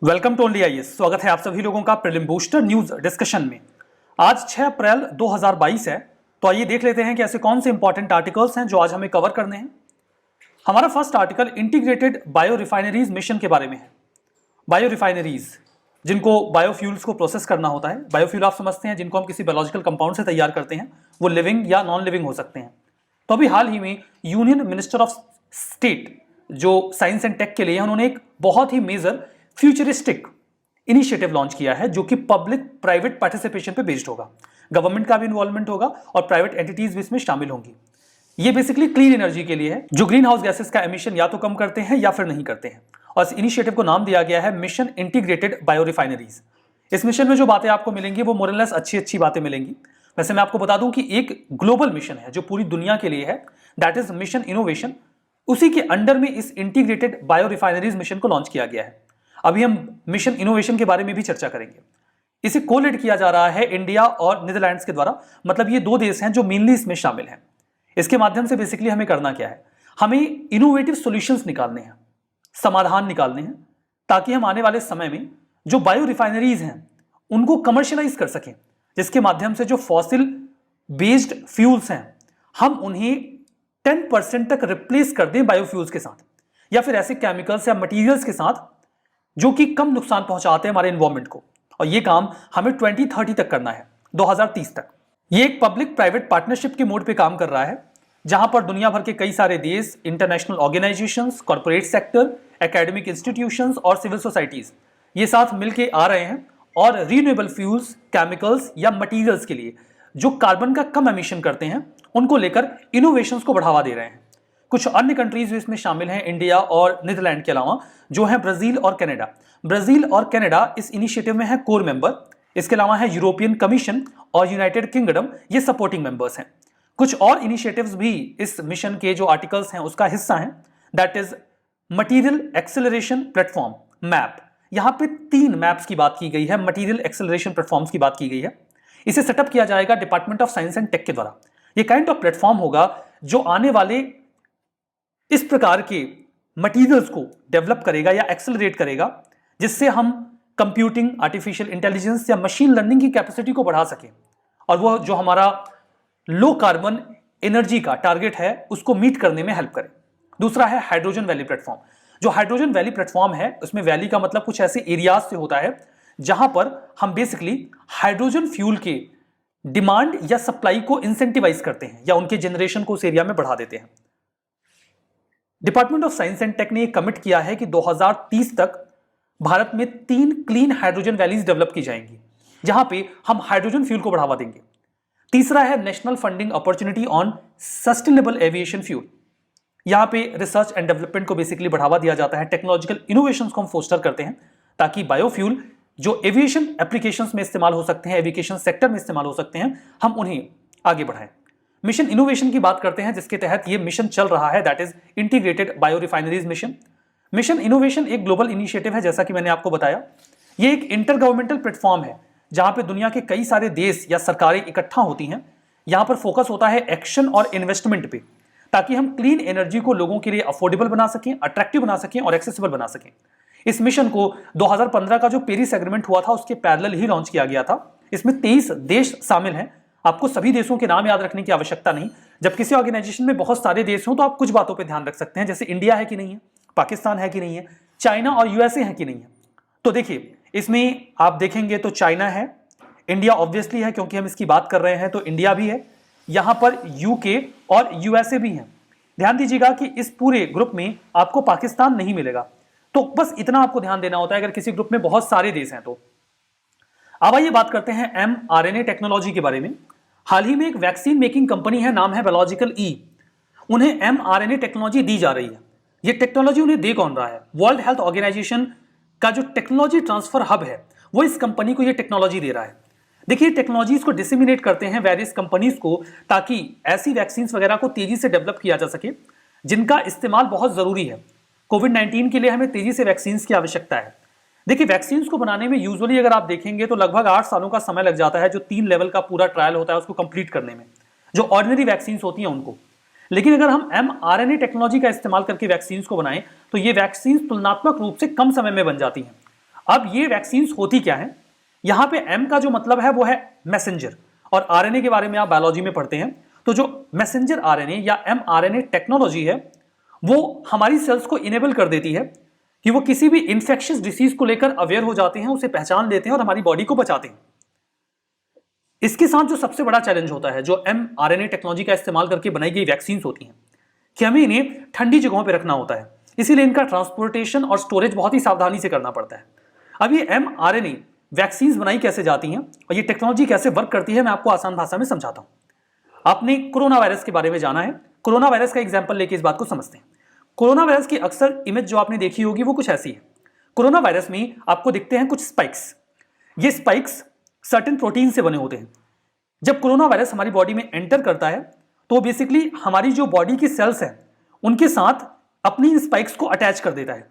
Welcome to only IAS. स्वागत है आप सभी लोगों का प्रीलिम बूस्टर न्यूज डिस्कशन में। आज 6 अप्रैल 2022 है, तो आइए देख लेते हैं कि ऐसे कौन से इंपॉर्टेंट आर्टिकल्स हैं जो आज हमें कवर करने हैं। हमारा first article integrated bio refineries mission के बारे में है। बायो रिफाइनरीज जिनको बायोफ्यूल्स को प्रोसेस करना होता है। बायोफ्यूल आप समझते हैं जिनको हम किसी बायोलॉजिकल कंपाउंड से तैयार करते हैं, वो लिविंग या नॉन लिविंग हो सकते हैं। तो अभी हाल ही में यूनियन मिनिस्टर ऑफ स्टेट जो साइंस एंड टेक के लिए, उन्होंने एक बहुत ही मेजर फ्यूचरिस्टिक इनिशिएटिव लॉन्च किया है जो कि पब्लिक प्राइवेट पार्टिसिपेशन पे बेस्ड होगा। गवर्नमेंट का भी इन्वॉल्वमेंट होगा और प्राइवेट एंटिटीज भी इसमें शामिल होंगी। ये बेसिकली क्लीन एनर्जी के लिए है, जो ग्रीन हाउस गैसेस का एमिशन या तो कम करते हैं या फिर नहीं करते हैं। और इस इनिशिएटिव को नाम दिया गया है मिशन इंटीग्रेटेड बायो रिफाइनरीज। इस मिशन में जो बातें आपको मिलेंगी वो मोर एंड लेस अच्छी बातें मिलेंगी। वैसे मैं आपको बता दूं कि एक ग्लोबल मिशन है जो पूरी दुनिया के लिए है, दैट इज मिशन इनोवेशन। उसी के अंडर में इस इंटीग्रेटेड बायो रिफाइनरीज मिशन को लॉन्च किया गया है। अभी हम मिशन इनोवेशन के बारे में भी चर्चा करेंगे। इसे कोलेड किया जा रहा है इंडिया और नीदरलैंड्स के द्वारा, मतलब ये दो देश हैं जो मेनली इसमें शामिल हैं। इसके माध्यम से बेसिकली हमें करना क्या है, हमें इनोवेटिव सॉल्यूशंस निकालने हैं, समाधान निकालने हैं, ताकि हम आने वाले समय में जो बायो रिफाइनरीज हैं उनको कमर्शियलाइज कर सकें, जिसके माध्यम से जो फॉसिल बेस्ड फ्यूल्स हैं हम उन्हें 10% तक रिप्लेस कर दें बायोफ्यूल्स के साथ, या फिर ऐसे केमिकल्स या मटीरियल्स के साथ जो कि कम नुकसान पहुंचाते हैं हमारे एनवायरमेंट को। और ये काम हमें 2030 तक करना है, 2030 तक। ये एक पब्लिक प्राइवेट पार्टनरशिप के मोड पे काम कर रहा है, जहां पर दुनिया भर के कई सारे देश, international organisations, corporate sector, academic institutions और सिविल सोसाइटीज ये साथ मिलकर आ रहे हैं और रीन्यूएबल फ्यूल्स, केमिकल्स या मटीरियल्स के लिए जो कार्बन का कम एमिशन करते हैं उनको लेकर इनोवेशंस को बढ़ावा दे रहे हैं। कुछ अन्य कंट्रीज भी इसमें शामिल हैं, इंडिया और नीदरलैंड के अलावा, जो है ब्राजील और कनाडा। ब्राजील और कनाडा इस इनिशिएटिव में है कोर मेंबर। इसके अलावा है यूरोपियन कमीशन और यूनाइटेड किंगडम, ये सपोर्टिंग मेंबर्स हैं। कुछ और इनिशिएटिव्स भी इस मिशन के जो आर्टिकल्स हैं उसका हिस्सा हैं, that is material acceleration platform, map. यहां पे 3 मैप्स की बात की गई है, मटीरियल एक्सेलरेशन प्लेटफॉर्म्स की बात की गई है। इसे सेटअप किया जाएगा department of science and tech के द्वारा। ये काइंड ऑफ प्लेटफॉर्म होगा जो आने वाले इस प्रकार के मटीरियल्स को डेवलप करेगा या एक्सेलरेट करेगा, जिससे हम कंप्यूटिंग, आर्टिफिशियल इंटेलिजेंस या मशीन लर्निंग की कैपेसिटी को बढ़ा सकें, और वो जो हमारा लो कार्बन एनर्जी का टारगेट है उसको मीट करने में हेल्प करे। दूसरा है हाइड्रोजन वैली प्लेटफॉर्म। जो हाइड्रोजन वैली प्लेटफॉर्म है, उसमें वैली का मतलब कुछ ऐसे एरियाज से होता है जहां पर हम बेसिकली हाइड्रोजन फ्यूल के डिमांड या सप्लाई को इंसेंटिवाइज करते हैं या उनके जनरेशन को उस एरिया में बढ़ा देते हैं। Department of science and tech ने कमिट किया है कि 2030 तक भारत में 3 क्लीन हाइड्रोजन वैलीज डेवलप की जाएंगी, जहां पे हम हाइड्रोजन फ्यूल को बढ़ावा देंगे। तीसरा है national funding opportunity on sustainable aviation fuel. यहां पे रिसर्च एंड डेवलपमेंट को बेसिकली बढ़ावा दिया जाता है, टेक्नोलॉजिकल इनोवेशंस को हम फोस्टर करते हैं, ताकि बायोफ्यूल जो एविएशन एप्लीकेशंस में इस्तेमाल हो सकते हैं, एविएशन सेक्टर में इस्तेमाल हो सकते हैं, हम उन्हें आगे बढ़ाएं। मिशन इनोवेशन की बात करते हैं, जिसके तहत ये मिशन चल रहा है, that is integrated bio refineries mission. Mission innovation एक ग्लोबल इनिशिएटिव है, जैसा कि मैंने आपको बताया। ये एक इंटर गवर्नमेंटल प्लेटफॉर्म है जहां पे दुनिया के कई सारे देश या सरकारें इकट्ठा होती हैं। यहां पर फोकस होता है एक्शन और इन्वेस्टमेंट पे, ताकि हम क्लीन एनर्जी को लोगों के लिए अफोर्डेबल बना सकें, अट्रैक्टिव बना सकें और एक्सेसिबल बना सकें। इस मिशन को 2015 का जो पेरिस एग्रीमेंट हुआ था उसके पैरेलल ही लॉन्च किया गया था। इसमें 23 देश शामिल हैं। आपको सभी देशों के नाम याद रखने की आवश्यकता नहीं। जब किसी ऑर्गेनाइजेशन में बहुत सारे देश हों तो आप कुछ बातों पे ध्यान रख सकते हैं, जैसे इंडिया है कि नहीं है, पाकिस्तान है कि नहीं है, चाइना और यूएसए है कि नहीं है। तो देखिए, इसमें आप देखेंगे तो चाइना है, इंडिया ऑब्वियसली है क्योंकि हम इसकी बात कर रहे हैं, तो इंडिया भी है, यहां पर यूके और यूएसए भी है। ध्यान दीजिएगा कि इस पूरे ग्रुप में आपको पाकिस्तान नहीं मिलेगा। तो बस इतना आपको ध्यान देना होता है अगर किसी ग्रुप में बहुत सारे देश हैं तो। अब आइए बात करते हैं mRNA टेक्नोलॉजी के बारे में। हाल ही में एक वैक्सीन मेकिंग कंपनी है, नाम है बायोलॉजिकल ई। उन्हें mRNA टेक्नोलॉजी दी जा रही है। ये टेक्नोलॉजी उन्हें दे कौन रहा है? वर्ल्ड हेल्थ ऑर्गेनाइजेशन का जो टेक्नोलॉजी ट्रांसफर हब है वो इस कंपनी को ये टेक्नोलॉजी दे रहा है। देखिए, टेक्नोलॉजीज को डिसेमिनेट करते हैं वेरियस कंपनीज को, ताकि ऐसी वैक्सीन वगैरह को तेजी से डेवलप किया जा सके जिनका इस्तेमाल बहुत जरूरी है। कोविड-19 के लिए हमें तेजी से वैक्सीन की आवश्यकता है। देखिए, वैक्सीन को बनाने में यूजुअली अगर आप देखेंगे तो लगभग 8 सालों का समय लग जाता है, जो 3 लेवल का पूरा ट्रायल होता है उसको कंप्लीट करने में, जो ऑर्डिनरी वैक्सीन होती हैं उनको। लेकिन अगर हम mRNA टेक्नोलॉजी का इस्तेमाल करके वैक्सीन को बनाएं तो ये वैक्सीन तुलनात्मक रूप से कम समय में बन जाती हैं। अब ये वैक्सीन होती क्या है, यहां पे एम का जो मतलब है वो है मैसेंजर, और आरएनए के बारे में आप बायोलॉजी में पढ़ते हैं, तो जो मैसेंजर आरएनए या एमआरएनए टेक्नोलॉजी है वो हमारी सेल्स को इनेबल कर देती है कि वो किसी भी इंफेक्शियस डिसीज को लेकर अवेयर हो जाते हैं, उसे पहचान लेते हैं और हमारी बॉडी को बचाते हैं। इसके साथ जो सबसे बड़ा चैलेंज होता है जो एमआरएनए टेक्नोलॉजी का इस्तेमाल करके बनाई गई वैक्सीन होती हैं कि हमें इन्हें ठंडी जगहों पर रखना होता है, इसीलिए इनका ट्रांसपोर्टेशन और स्टोरेज बहुत ही सावधानी से करना पड़ता है। अब ये एमआरएनए वैक्सीन बनाई कैसे जाती हैं और ये टेक्नोलॉजी कैसे वर्क करती है, मैं आपको आसान भाषा में समझाता हूं। आपने कोरोना वायरस के बारे में जाना है, कोरोना वायरस का एग्जाम्पल लेके इस बात को समझते हैं। कोरोना वायरस की अक्सर इमेज जो आपने देखी होगी वो कुछ ऐसी है। कोरोना वायरस में आपको दिखते हैं कुछ स्पाइक्स, ये स्पाइक्स सर्टेन प्रोटीन से बने होते हैं। जब कोरोना वायरस हमारी बॉडी में एंटर करता है तो बेसिकली हमारी जो बॉडी की सेल्स हैं उनके साथ अपनी इन स्पाइक्स को अटैच कर देता है,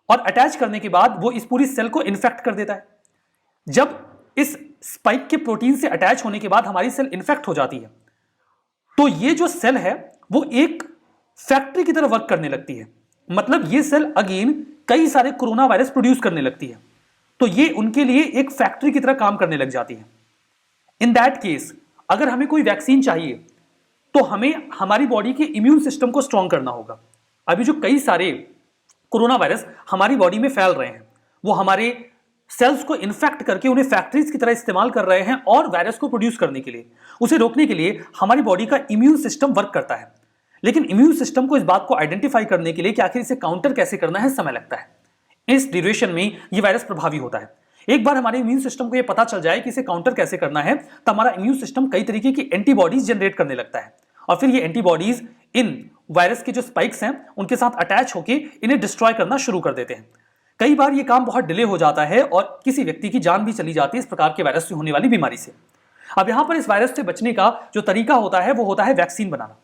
और अटैच करने के बाद वो इस पूरी सेल को इन्फेक्ट कर देता है। जब इस स्पाइक के प्रोटीन से अटैच होने के बाद हमारी सेल इन्फेक्ट हो जाती है तो ये जो सेल है वो एक फैक्ट्री की तरह वर्क करने लगती है, मतलब ये सेल अगेन कई सारे कोरोना वायरस प्रोड्यूस करने लगती है, तो ये उनके लिए एक फैक्ट्री की तरह काम करने लग जाती है। इन दैट केस अगर हमें कोई वैक्सीन चाहिए तो हमें हमारी बॉडी के इम्यून सिस्टम को स्ट्रांग करना होगा। अभी जो कई सारे कोरोना वायरस हमारी बॉडी में फैल रहे हैं वो हमारे सेल्स को इन्फेक्ट करके उन्हें फैक्ट्रीज की तरह इस्तेमाल कर रहे हैं, और वायरस को प्रोड्यूस करने के लिए, उसे रोकने के लिए हमारी बॉडी का इम्यून सिस्टम वर्क करता है। लेकिन इम्यून सिस्टम को इस बात को आइडेंटिफाई करने के लिए कि आखिर इसे काउंटर कैसे करना है समय लगता है। इस ड्यूरेशन में ये वायरस प्रभावी होता है। एक बार हमारे इम्यून सिस्टम को ये पता चल जाए कि इसे काउंटर कैसे करना है तो हमारा इम्यून सिस्टम कई तरीके की एंटीबॉडीज जनरेट करने लगता है, और फिर ये एंटीबॉडीज इन वायरस के जो स्पाइक्स हैं उनके साथ अटैच होकर इन्हें डिस्ट्रॉय करना शुरू कर देते हैं। कई बार ये काम बहुत डिले हो जाता है और किसी व्यक्ति की जान भी चली जाती है इस प्रकार के वायरस से होने वाली बीमारी से। अब यहां पर इस वायरस से बचने का जो तरीका होता है वो होता है वैक्सीन बनाना।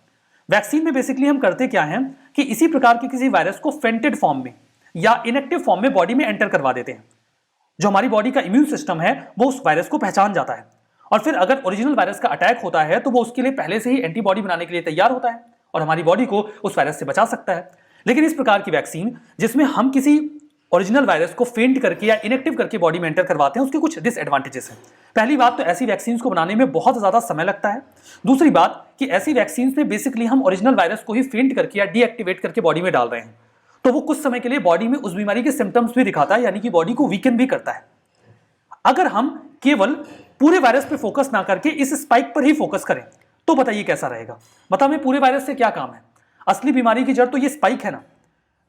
वैक्सीन में बेसिकली हम करते क्या हैं कि इसी प्रकार के किसी वायरस को फेंटेड फॉर्म में या इनएक्टिव फॉर्म में बॉडी में एंटर करवा देते हैं। जो हमारी बॉडी का इम्यून सिस्टम है वो उस वायरस को पहचान जाता है, और फिर अगर ओरिजिनल वायरस का अटैक होता है तो वो उसके लिए पहले से ही एंटीबॉडी बनाने के लिए तैयार होता है और हमारी बॉडी को उस वायरस से बचा सकता है। लेकिन इस प्रकार की वैक्सीन जिसमें हम किसी ओरिजिनल वायरस को फेंट करके या इनएक्टिव करके बॉडी में एंटर करवाते हैं उसके कुछ डिसएडवांटेजेस हैं। पहली बात तो ऐसी वैक्सीन को बनाने में बहुत ज्यादा समय लगता है। दूसरी बात कि ऐसी वैक्सीन में बेसिकली हम ओरिजिनल वायरस को ही फेंट करके या डीएक्टिवेट करके बॉडी में डाल रहे हैं, तो वो कुछ समय के लिए बॉडी में उस बीमारी के सिम्टम्स भी दिखाता है, यानी कि बॉडी को वीकन भी करता है। अगर हम केवल पूरे वायरस पे फोकस ना करके इस स्पाइक पर ही फोकस करें तो बताइए कैसा रहेगा। बताओ हमें पूरे वायरस से क्या काम है, असली बीमारी की जड़ तो ये स्पाइक है ना।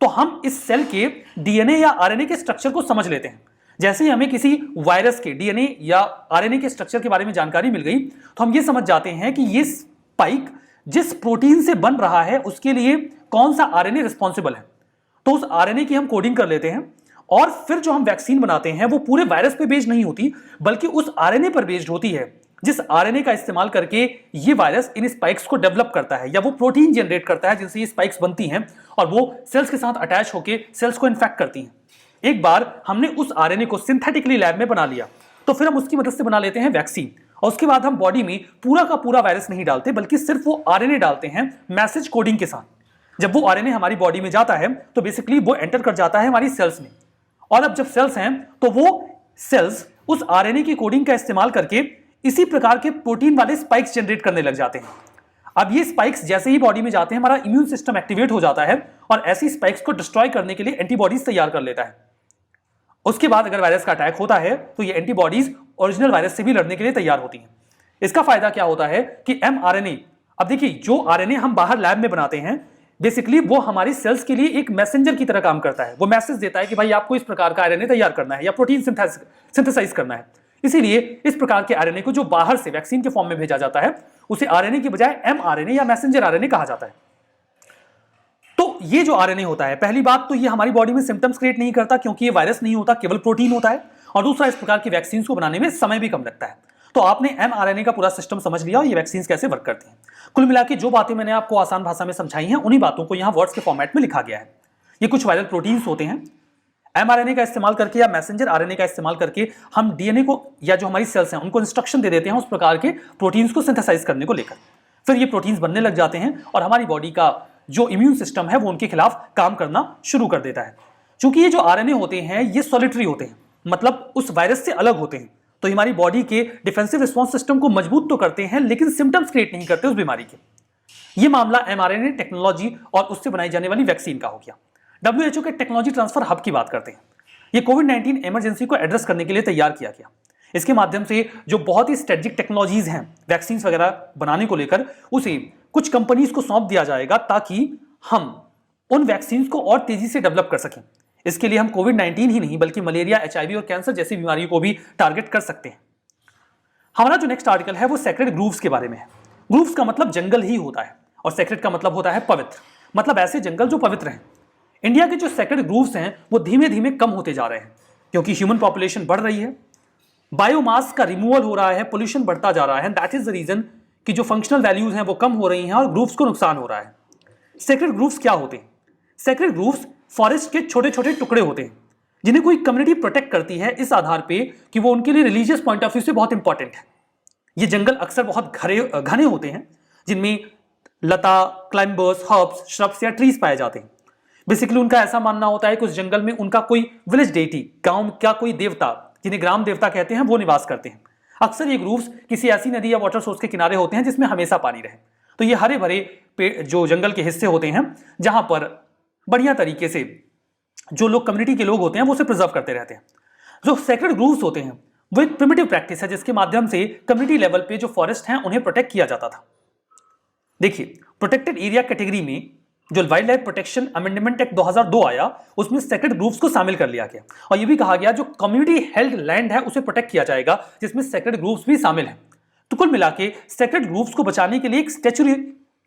तो हम इस सेल के डीएनए या आरएनए के स्ट्रक्चर को समझ लेते हैं। जैसे ही हमें किसी वायरस के डीएनए या आरएनए के स्ट्रक्चर के बारे में जानकारी मिल गई तो हम ये समझ जाते हैं कि ये स्पाइक जिस प्रोटीन से बन रहा है उसके लिए कौन सा आरएनए रिस्पॉन्सिबल है, तो उस आरएनए की हम कोडिंग कर लेते हैं, और फिर जो हम वैक्सीन बनाते हैं वो पूरे वायरस पे बेस्ड नहीं होती बल्कि उस आरएनए पर बेस्ड होती है जिस आरएनए का इस्तेमाल करके ये वायरस इन स्पाइक्स को डेवलप करता है या वो प्रोटीन जनरेट करता है जिनसे ये स्पाइक्स बनती हैं और वो सेल्स के साथ अटैच होकर सेल्स को इन्फेक्ट करती हैं। एक बार हमने उस आरएनए को सिंथेटिकली लैब में बना लिया तो फिर हम उसकी मदद से बना लेते हैं वैक्सीन, और उसके बाद हम बॉडी में पूरा का पूरा वायरस नहीं डालते बल्कि सिर्फ वो आरएनए डालते हैं मैसेज कोडिंग के साथ। जब वो आरएनए हमारी बॉडी में जाता है तो बेसिकली वो एंटर कर जाता है हमारी सेल्स में, और अब जब सेल्स हैं तो वो सेल्स उस आरएनए की कोडिंग का इस्तेमाल करके इसी प्रकार के प्रोटीन वाले स्पाइक्स जनरेट करने लग जाते हैं। अब ये स्पाइक्स जैसे ही बॉडी में जाते हैं हमारा इम्यून सिस्टम एक्टिवेट हो जाता है और ऐसी स्पाइक्स को डिस्ट्रॉय करने के लिए एंटीबॉडीज तैयार कर लेता है। उसके बाद अगर वायरस का अटैक होता है तो ये एंटीबॉडीज ओरिजिनल वायरस से भी लड़ने के लिए तैयार होती हैं। इसका फायदा क्या होता है कि एमआरएनए, अब देखिए जो आरएनए हम बाहर लैब में बनाते हैं बेसिकली वो हमारी सेल्स के लिए एक मैसेंजर की तरह काम करता है। वो मैसेज देता है कि भाई आपको इस प्रकार का आरएनए तैयार करना है या प्रोटीन सिंथेसाइज करना है। इसीलिए इस प्रकार के आरएनए को जो बाहर से वैक्सीन के फॉर्म में भेजा जाता है उसे आरएनए की बजाय एमआरएनए या मैसेंजर आरएनए कहा जाता है। तो ये जो आरएनए होता है, पहली बात तो ये हमारी बॉडी में सिम्टम्स क्रिएट नहीं करता क्योंकि ये वायरस नहीं होता, केवल प्रोटीन होता है, और दूसरा इस प्रकार की वैक्सीन को बनाने में समय भी कम लगता है। तो आपने एमआरएनए का पूरा सिस्टम समझ लिया और ये वैक्सीन कैसे वर्क करती हैं। कुल मिला के जो बातें मैंने आपको आसान भाषा में समझाई हैं उन्हीं बातों को यहाँ वर्ड्स के फॉर्मेट में लिखा गया है। ये कुछ वायरल प्रोटीन्स होते हैं, एमआरएनए का इस्तेमाल करके या मैसेंजर आरएनए का इस्तेमाल करके हम डीएनए को या जो हमारी सेल्स हैं उनको इंस्ट्रक्शन दे देते हैं उस प्रकार के प्रोटीन्स को सिंथेसाइज करने को लेकर। फिर ये प्रोटीन्स बनने लग जाते हैं और हमारी बॉडी का जो इम्यून सिस्टम है वो उनके खिलाफ काम करना शुरू कर देता है। चूंकि ये जो आरएनए होते हैं ये सॉलिटरी होते हैं, मतलब उस वायरस से अलग होते हैं, तो हमारी बॉडी के डिफेंसिव रिस्पॉन्स सिस्टम को मजबूत तो करते हैं लेकिन सिम्टम्स क्रिएट नहीं करते उस बीमारी के। यह मामला mRNA टेक्नोलॉजी और उससे बनाई जाने वाली वैक्सीन का हो गया। WHO के टेक्नोलॉजी ट्रांसफर हब की बात करते हैं। यह कोविड-19 इमरजेंसी को एड्रेस करने के लिए तैयार किया गया। इसके माध्यम से जो बहुत ही स्ट्रेटेजिक टेक्नोलॉजीज हैं वैक्सीन वगैरह बनाने को लेकर, उसे कुछ कंपनीज को सौंप दिया जाएगा ताकि हम उन वैक्सीन को और तेजी से डेवलप कर सकें। इसके लिए हम कोविड-19 ही नहीं बल्कि मलेरिया, HIV और कैंसर जैसी बीमारियों को भी टारगेट कर सकते हैं। हमारा जो नेक्स्ट आर्टिकल है वो सेक्रेड ग्रूव्स के बारे में है। ग्रूव्स का मतलब जंगल ही होता है और सेक्रेड का मतलब होता है पवित्र, मतलब ऐसे जंगल जो पवित्र हैं। इंडिया के जो सेक्रेड ग्रूव्स हैं वो धीमे धीमे कम होते जा रहे हैं क्योंकि ह्यूमन पॉपुलेशन बढ़ रही है, बायोमास का रिमूवल हो रहा है, पोल्यूशन बढ़ता जा रहा है। दैट इज द रीजन कि जो फंक्शनल वैल्यूज हैं वो कम हो रही हैं और ग्रूव्स को नुकसान हो रहा है। सेक्रेड ग्रूव्स क्या होते हैं? सेक्रेड ग्रूव्स फॉरेस्ट के छोटे छोटे टुकड़े होते हैं जिन्हें कोई कम्युनिटी प्रोटेक्ट करती है इस आधार पे कि वो उनके लिए रिलीजियस पॉइंट ऑफ व्यू से बहुत इंपॉर्टेंट है। ये जंगल अक्सर बहुत घने होते हैं जिनमें लता, क्लाइंबर्स, हर्ब्स, श्रब्स या ट्रीज पाए जाते हैं। बेसिकली उनका ऐसा मानना होता है कि उस जंगल में उनका कोई विलेज डेटी, गांव का कोई देवता जिन्हें ग्राम देवता कहते हैं, वो निवास करते हैं। अक्सर ये ग्रूव्स किसी ऐसी नदी या वाटर सोर्स के किनारे होते हैं जिसमें हमेशा पानी रहे। तो ये हरे भरे जो जंगल के हिस्से होते हैं जहां पर बढ़िया तरीके से जो लोग कम्युनिटी के लोग होते हैं वो उसे प्रिजर्व करते रहते हैं। जो सेक्रेड ग्रूव्स होते हैं वो एक प्रिमिटिव प्रैक्टिस है जिसके माध्यम से कम्युनिटी लेवल पे जो फॉरेस्ट हैं उन्हें प्रोटेक्ट किया जाता था। देखिए, प्रोटेक्टेड एरिया कैटेगरी में जो wild life protection amendment act 2002 आया उसमें सेक्रेड ग्रूव्स को शामिल कर लिया गया और यह भी कहा गया जो कम्युनिटी हेल्ड लैंड है उसे प्रोटेक्ट किया जाएगा जिसमें सेक्रेड ग्रूव्स भी शामिल हैं। तो कुल मिला के सेक्रेड ग्रूव्स को बचाने के लिए एक स्टैच्यूटरी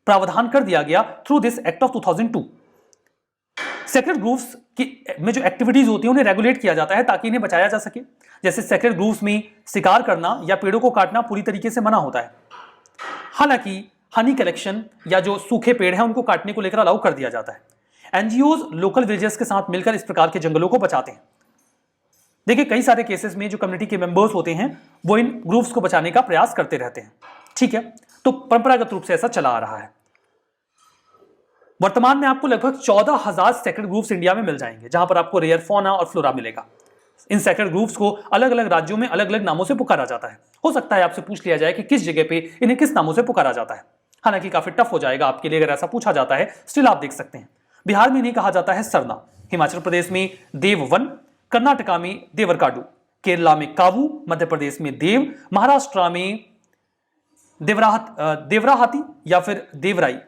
प्रावधान कर दिया गया through this act of 2002। Sacred grooves की में जो एक्टिविटीज होती हैं उन्हें रेगुलेट किया जाता है ताकि इन्हें बचाया जा सके। जैसे सेक्रेड ग्रूव्स में शिकार करना या पेड़ों को काटना पूरी तरीके से मना होता है। हालांकि हनी कलेक्शन या जो सूखे पेड़ हैं उनको काटने को लेकर अलाउ कर दिया जाता है। एनजीओज लोकल विलेजर्स के साथ मिलकर इस प्रकार के जंगलों को बचाते हैं। देखिए, कई सारे केसेस में जो कम्युनिटी के मेंबर्स होते हैं वो इन ग्रूव्स को बचाने का प्रयास करते रहते हैं। ठीक है, तो परंपरागत रूप से ऐसा चला आ रहा है। वर्तमान में आपको लगभग 14,000 सेक्रेड ग्रूव्स इंडिया में मिल जाएंगे जहां पर आपको रेयर फौना और फ्लोरा मिलेगा। इन सेक्रेड ग्रूव्स को अलग अलग राज्यों में अलग अलग नामों से पुकारा जाता है। हो सकता है आपसे पूछ लिया जाए कि किस जगह पे इन्हें किस नामों से पुकारा जाता है। हालांकि काफी टफ हो जाएगा आपके लिए अगर ऐसा पूछा जाता है, स्टिल आप देख सकते हैं। बिहार में इन्हें कहा जाता है सरना, हिमाचल प्रदेश में देववन, कर्नाटका में देवरकाडू, केरला में कावू, मध्य प्रदेश में देव, महाराष्ट्र में देवराहाती या फिर देवराई,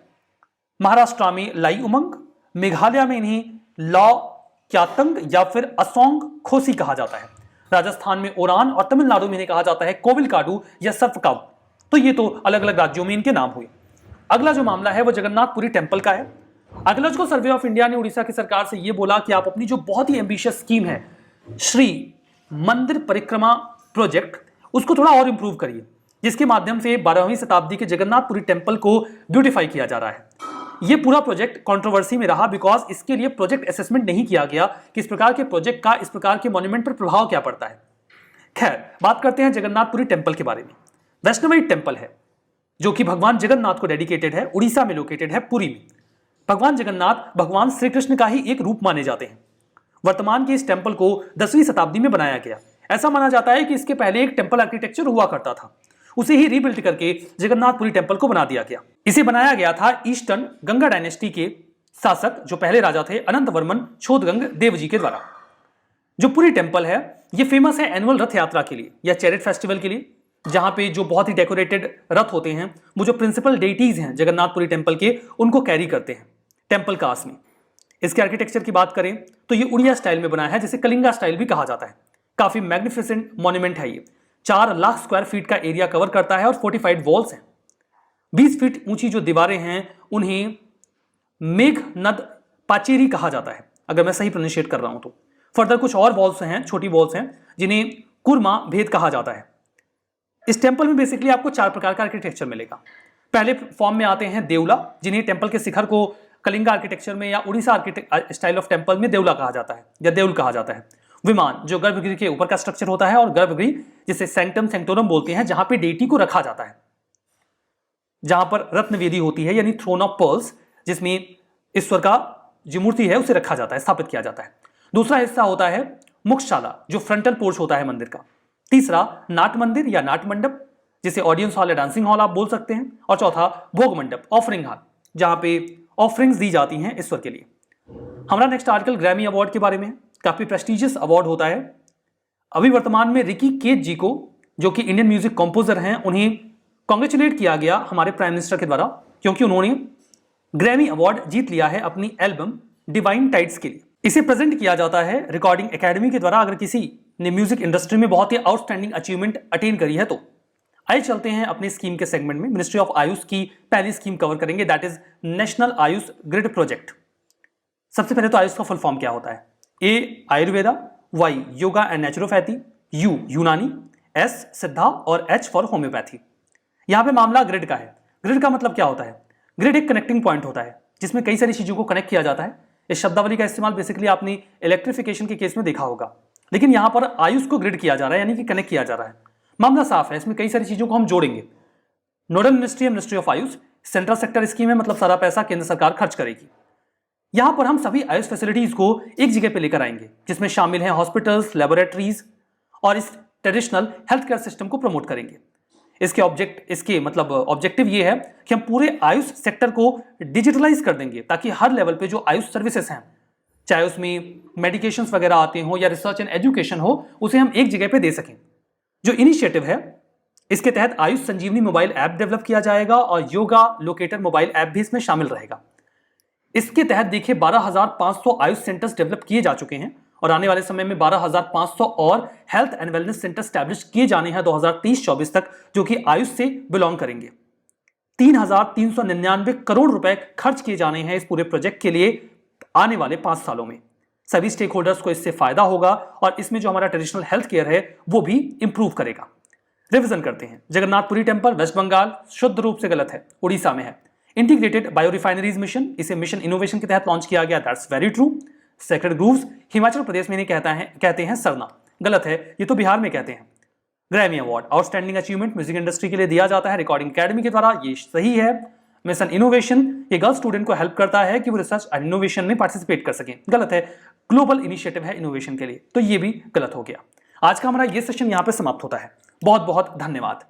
महाराष्ट्र में लाई उमंग, मेघालय में इन्हें लॉ क्यातंग या फिर असोंग खोसी कहा जाता है, राजस्थान में ओरान और तमिलनाडु में इन्हें कहा जाता है कोविल काडू या सर्फकाऊ। तो ये तो अलग अलग राज्यों में इनके नाम हुए। अगला जो मामला है वो जगन्नाथपुरी टेंपल का है। अगला जो सर्वे ऑफ इंडिया ने उड़ीसा की सरकार से ये बोला कि आप अपनी जो बहुत ही एम्बिशियस स्कीम है श्री मंदिर परिक्रमा प्रोजेक्ट, उसको थोड़ा और इंप्रूव करिए, जिसके माध्यम से 12वीं शताब्दी के जगन्नाथपुरी टेंपल को ब्यूटिफाई किया जा रहा है। ये पूरा प्रोजेक्ट कंट्रोवर्सी में रहा बिकॉज इसके लिए प्रोजेक्ट असेसमेंट नहीं किया गया कि इस प्रकार के प्रोजेक्ट का इस प्रकार के मॉन्यूमेंट पर प्रभाव क्या पड़ता है। खैर, बात करते हैं जगन्नाथपुरी टेंपल के बारे में। वैष्णवी टेंपल है जो कि भगवान जगन्नाथ को डेडिकेटेड है, उड़ीसा में लोकेटेड है, पुरी में। भगवान जगन्नाथ भगवान श्री कृष्ण का ही एक रूप माने जाते हैं। वर्तमान के इस टेंपल को 10वीं शताब्दी में बनाया गया। ऐसा माना जाता है कि इसके पहले एक टेंपल आर्किटेक्चर हुआ करता था, उसे ही रीबिल्ड करके जगन्नाथपुरी टेंपल को बना दिया गया। इसे बनाया गया था ईस्टर्न गंगा डायनेस्टी के शासक जो पहले राजा थे अनंत वर्मन छोदगंग देव जी के द्वारा। जो पुरी टेंपल है ये फेमस है एनुअल रथ यात्रा के लिए या चैरिट फेस्टिवल के लिए, जहां पे जो बहुत ही डेकोरेटेड रथ होते हैं वो जो प्रिंसिपल डेटीज हैं जगन्नाथपुरी टेंपल के उनको कैरी करते हैं टेंपल कास में। इसके आर्किटेक्चर की बात करें तो ये उड़िया स्टाइल में बना है, जिसे कलिंगा स्टाइल भी कहा जाता है। काफी मैग्निफिसेंट मॉन्यूमेंट है ये। 4 लाख स्क्वायर फीट का एरिया कवर करता है और फोर्टिफाइड वॉल्स हैं। 20 फीट ऊंची जो दीवारें हैं उन्हें मेघनद पाचेरी कहा जाता है, अगर मैं सही प्रोनाउंसिएट कर रहा हूं तो। फर्दर कुछ और वॉल्स हैं, छोटी वॉल्स हैं, जिन्हें कुरमा भेद कहा जाता है। इस टेंपल में बेसिकली आपको 4 प्रकार का आर्किटेक्चर मिलेगा। पहले फॉर्म में आते हैं देवला, जिन्हें टेंपल के शिखर को कलिंगा आर्किटेक्चर में या उड़ीसा स्टाइल ऑफ टेंपल में देवला कहा जाता है या देउल कहा जाता है। विमान, जो गर्भगृह के ऊपर का स्ट्रक्चर होता है, और गर्भगृह जिसे सैंक्टम सैंक्टोरम बोलते हैं, जहां पे डेटी को रखा जाता है, जहां पर रत्न वेदी होती है यानी थ्रोन ऑफ पर्ल्स, जिसमें ईश्वर का जो मूर्ति है उसे रखा जाता है, स्थापित किया जाता है। दूसरा हिस्सा होता है मुख्यशाला जो फ्रंटल पोर्च होता है मंदिर का। तीसरा नाट मंदिर या नाट मंडप, जिसे ऑडियंस हॉल या डांसिंग हॉल आप बोल सकते हैं। और चौथा भोग मंडप, ऑफरिंग हॉल, जहां पे ऑफरिंग्स दी जाती हैं ईश्वर के लिए। हमारा नेक्स्ट आर्टिकल ग्रैमी अवार्ड के बारे में। काफी प्रेस्टिजियस अवार्ड होता है। अभी वर्तमान में रिकी केज जी को, जो कि इंडियन म्यूजिक कंपोजर हैं, उन्हें कॉन्ग्रेचुलेट किया गया हमारे प्राइम मिनिस्टर के द्वारा, क्योंकि उन्होंने ग्रैमी अवार्ड जीत लिया है अपनी एल्बम डिवाइन टाइड्स के लिए। इसे प्रेजेंट किया जाता है रिकॉर्डिंग एकेडमी के द्वारा अगर किसी ने म्यूजिक इंडस्ट्री में बहुत ही आउटस्टैंडिंग अचीवमेंट अटेन करी है तो। आइए चलते हैं अपने स्कीम के सेगमेंट में। मिनिस्ट्री ऑफ आयुष की पहली स्कीम कवर करेंगे, that is national Ayush grid project. सबसे पहले तो आयुष का फुल फॉर्म क्या होता है? A Ayurveda, Y yoga and naturopathy, U Unani, S Siddha और एच फॉर होम्योपैथी। यहां पे मामला ग्रिड का है। ग्रिड का मतलब क्या होता है? ग्रिड एक कनेक्टिंग पॉइंट होता है जिसमें कई सारी चीजों को कनेक्ट किया जाता है। इस शब्दावली का इस्तेमाल बेसिकली आपने इलेक्ट्रिफिकेशन के केस में देखा होगा, लेकिन यहां पर आयुष को ग्रिड किया जा रहा है, यानी कि कनेक्ट किया जा रहा है। मामला साफ है, इसमें कई सारी चीजों को हम जोड़ेंगे। नोडल मिनिस्ट्री है ministry of Ayush, central sector scheme है, मतलब सारा पैसा केंद्र सरकार खर्च करेगी। यहां पर हम सभी आयुष फैसिलिटीज को एक जगह पे लेकर आएंगे, जिसमें शामिल हैं हॉस्पिटल्स, लैबोरेटरीज, और इस ट्रेडिशनल हेल्थ केयर सिस्टम को प्रमोट करेंगे। इसके ऑब्जेक्टिव ये है कि हम पूरे आयुष सेक्टर को डिजिटलाइज कर देंगे, ताकि हर लेवल पे जो आयुष सर्विसेज हैं, चाहे उसमें मेडिकेशंस वगैरह आते हो या रिसर्च एंड एजुकेशन हो, उसे हम एक जगह पे दे सकें। जो इनिशिएटिव है, इसके तहत आयुष संजीवनी मोबाइल ऐप डेवलप किया जाएगा और योगा लोकेटर मोबाइल ऐप भी इसमें शामिल रहेगा। इसके तहत देखिए 12,500 आयुष सेंटर्स डेवलप किए जा चुके हैं और आने वाले समय में 12,500 और health and wellness centre establish किए जाने हैं 2023-24 तक, जो कि आयुष से बिलोंग करेंगे। 3,399 करोड़ रुपए खर्च किए जाने हैं इस पूरे प्रोजेक्ट के लिए आने वाले 5 सालों में। सभी स्टेक होल्डर्स को इससे फायदा होगा और इसमें जो हमारा ट्रेडिशनल हेल्थ केयर है वो भी इंप्रूव करेगा। रिवीजन करते हैं। जगन्नाथपुरी टेम्पल वेस्ट बंगाल शुद्ध रूप से गलत है, उड़ीसा में है। इंटीग्रेटेड बायो रिफाइनरीज मिशन, इसे मिशन इनोवेशन के तहत लॉन्च किया गया, that's very true. Sacred groves Himachal Pradesh में इन्हें कहते हैं सरना, गलत है, ये तो बिहार में कहते हैं। Grammy award outstanding achievement music industry के लिए दिया जाता है रिकॉर्डिंग एकेडमी के द्वारा, ये सही है। मिशन इनोवेशन, ये गर्ल स्टूडेंट को हेल्प करता है कि वो रिसर्च एंड इनोवेशन में पार्टिसिपेट कर सकें, गलत है। ग्लोबल इनिशिएटिव है इनोवेशन के लिए, तो ये भी गलत हो गया। आज का हमारा ये सेशन यहां पे समाप्त होता है। बहुत बहुत धन्यवाद।